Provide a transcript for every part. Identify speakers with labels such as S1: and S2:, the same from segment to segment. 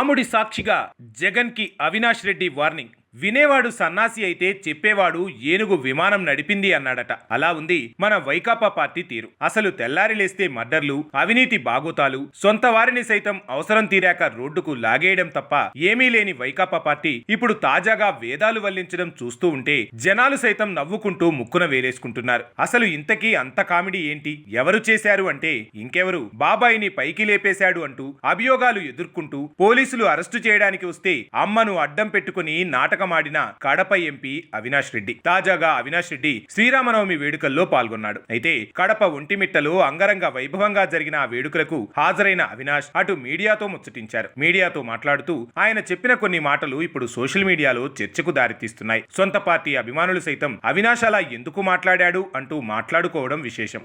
S1: రాముడి సాక్షిగా జగన్ కి అవినాష్ రెడ్డి వార్నింగ్. వినేవాడు సన్నాసి అయితే చెప్పేవాడు ఏనుగు విమానం నడిపింది అన్నాడట. అలా ఉంది మన వైకాపా పార్టీ తీరు. అసలు తెల్లారి లేస్తే మర్డర్లు, అవినీతి బాగోతాలు, సొంత వారిని సైతం అవసరం తీరాక రోడ్డుకు లాగేయడం తప్ప ఏమీ లేని వైకాపా పార్టీ ఇప్పుడు తాజాగా వేదాలు వల్లించడం చూస్తూ ఉంటే జనాలు సైతం నవ్వుకుంటూ ముక్కున వేలేసుకుంటున్నారు. అసలు ఇంతకీ అంత కామెడీ ఏంటి? ఎవరు చేశారు అంటే ఇంకెవరు, బాబాయిని పైకి లేపేశాడు అంటూ అభియోగాలు ఎదుర్కొంటూ పోలీసులు అరెస్టు చేయడానికి వస్తే అమ్మను అడ్డం పెట్టుకుని నాటకం ఆడిన కడప ఎంపీ అవినాష్ రెడ్డి. తాజాగా అవినాష్ రెడ్డి శ్రీరామనవమి వేడుకల్లో పాల్గొన్నాడు. అయితే కడప ఒంటిమిట్టలో అంగరంగ వైభవంగా జరిగిన ఆ వేడుకలకు హాజరైన అవినాష్ అటు మీడియాతో ముచ్చటించారు. మీడియాతో మాట్లాడుతూ ఆయన చెప్పిన కొన్ని మాటలు ఇప్పుడు సోషల్ మీడియాలో చర్చకు దారితీస్తున్నాయి. సొంత పార్టీ అభిమానులు సైతం అవినాష్ అలా ఎందుకు మాట్లాడాడు అంటూ మాట్లాడుకోవడం విశేషం.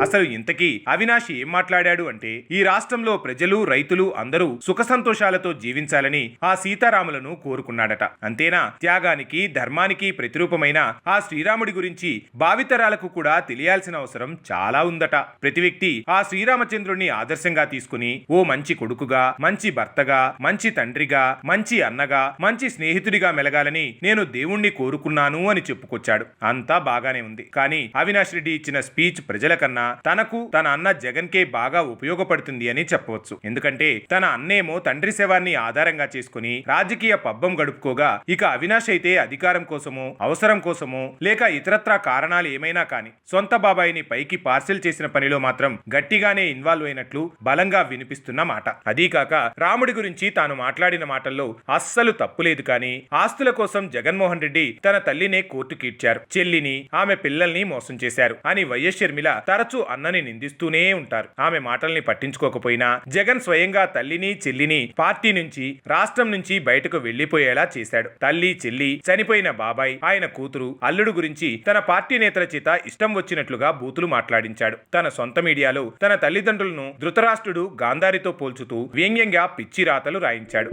S1: అసలు ఇంతకీ అవినాష్ ఏం మాట్లాడాడు అంటే, ఈ రాష్ట్రంలో ప్రజలు, రైతులు అందరూ సుఖ సంతోషాలతో జీవించాలని ఆ సీతారాములను కోరుకున్నాడట. అంతేనా, త్యాగానికి, ధర్మానికి ప్రతిరూపమైన ఆ శ్రీరాముడి గురించి భావితరాలకు కూడా తెలియాల్సిన అవసరం చాలా ఉందట. ప్రతి వ్యక్తి ఆ శ్రీరామచంద్రుణ్ణి ఆదర్శంగా తీసుకుని ఓ మంచి కొడుకుగా, మంచి భర్తగా, మంచి తండ్రిగా, మంచి అన్నగా, మంచి స్నేహితుడిగా మెలగాలని నేను దేవుణ్ణి కోరుకున్నాను అని చెప్పుకొచ్చాడు. అంతా బాగానే ఉంది. కానీ అవినాష్ రెడ్డి ఇచ్చిన స్పీచ్ ప్రజల కన్నా తనకు, తన అన్న జగన్ కే బాగా ఉపయోగపడుతుంది అని చెప్పవచ్చు. ఎందుకంటే తన అన్నేమో తండ్రి శవాన్ని ఆధారంగా చేసుకుని రాజకీయ పబ్బం గడుపుకోగా, ఇక అవినాష్ అయితే అధికారం కోసమో, అవసరం కోసమో, లేక ఇతరత్రా కారణాలు ఏమైనా కానీ సొంత బాబాయిని పైకి పార్సిల్ చేసిన పనిలో మాత్రం గట్టిగానే ఇన్వాల్వ్ అయినట్లు బలంగా వినిపిస్తున్న మాట. అదీకాక రాముడి గురించి తాను మాట్లాడిన మాటల్లో అస్సలు తప్పులేదు. కానీ ఆస్తుల కోసం జగన్మోహన్ రెడ్డి తన తల్లినే కోర్టుకీడ్చారు, చెల్లిని, ఆమె పిల్లల్ని మోసం చేశారు అని వైఎస్ షర్మిల తరచూ అన్నని నిందిస్తూనే ఉంటారు. ఆమె మాటల్ని పట్టించుకోకపోయినా జగన్ స్వయంగా తల్లిని, చెల్లిని పార్టీ నుంచి, రాష్ట్రం నుంచి బయటకు వెళ్లిపోయేలా చేశాడు. తల్లి, చెల్లి, చనిపోయిన బాబాయ్, ఆయన కూతురు, అల్లుడు గురించి తన పార్టీ నేతల చేత ఇష్టం వచ్చినట్లుగా బూతులు మాట్లాడించాడు. తన సొంత మీడియాలో తన తల్లిదండ్రులను ధృతరాష్ట్రుడు, గాంధారితో పోల్చుతూ వ్యంగ్యంగా పిచ్చి రాతలు రాయించాడు.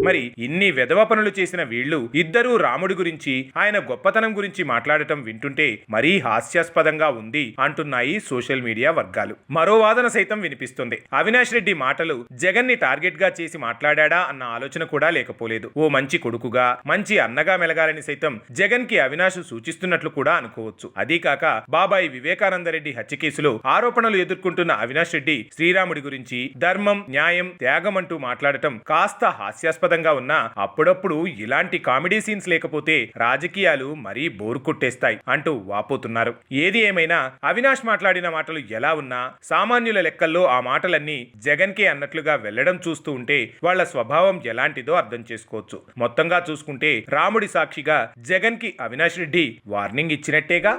S1: మరి ఇన్ని వెధవ పనులు చేసిన వీళ్లు ఇద్దరూ రాముడి గురించి, ఆయన గొప్పతనం గురించి మాట్లాడటం వింటుంటే మరీ హాస్యాస్పదంగా ఉంది అంటున్నాయి సోషల్ మీడియా వర్గాలు. మరో వాదన సైతం వినిపిస్తుంది. అవినాష్ రెడ్డి మాటలు జగన్ ని టార్గెట్ గా చేసి మాట్లాడా అన్న ఆలోచన కూడా లేకపోలేదు. ఓ మంచి కొడుకుగా, మంచి అన్నగా మెలగాలని సైతం జగన్ కి అవినాష్ సూచిస్తున్నట్లు కూడా అనుకోవచ్చు. అదీకాక బాబాయి వివేకానందరెడ్డి హత్య కేసులో ఆరోపణలు ఎదుర్కొంటున్న అవినాష్ రెడ్డి శ్రీరాముడి గురించి ధర్మం, న్యాయం, త్యాగం అంటూ మాట్లాడటం కాస్త హాస్యాస్పదంగా ఉన్నా అప్పుడప్పుడు ఇలాంటి కామెడీ సీన్స్ లేకపోతే రాజకీయాలు మరీ బోరు కొట్టేస్తాయి అంటూ వాపోతున్నారు. ఏది ఏమైనా అవినాష్ మాట్లాడిన మాటలు ఎలా ఉన్నా సామాన్యుల లెక్కల్లో ఆ మాటలన్నీ జగన్ కే అన్నట్లుగా వెళ్లడం చూస్తూ ఉంటే వాళ్ల స్వభావం ఎలాంటిదో అర్థం చేసుకోవచ్చు. మొత్తంగా చూసుకుంటే రాముడి సాక్షిగా జగన్ కి అవినాష్ రెడ్డి వార్నింగ్ ఇచ్చినట్టేగా.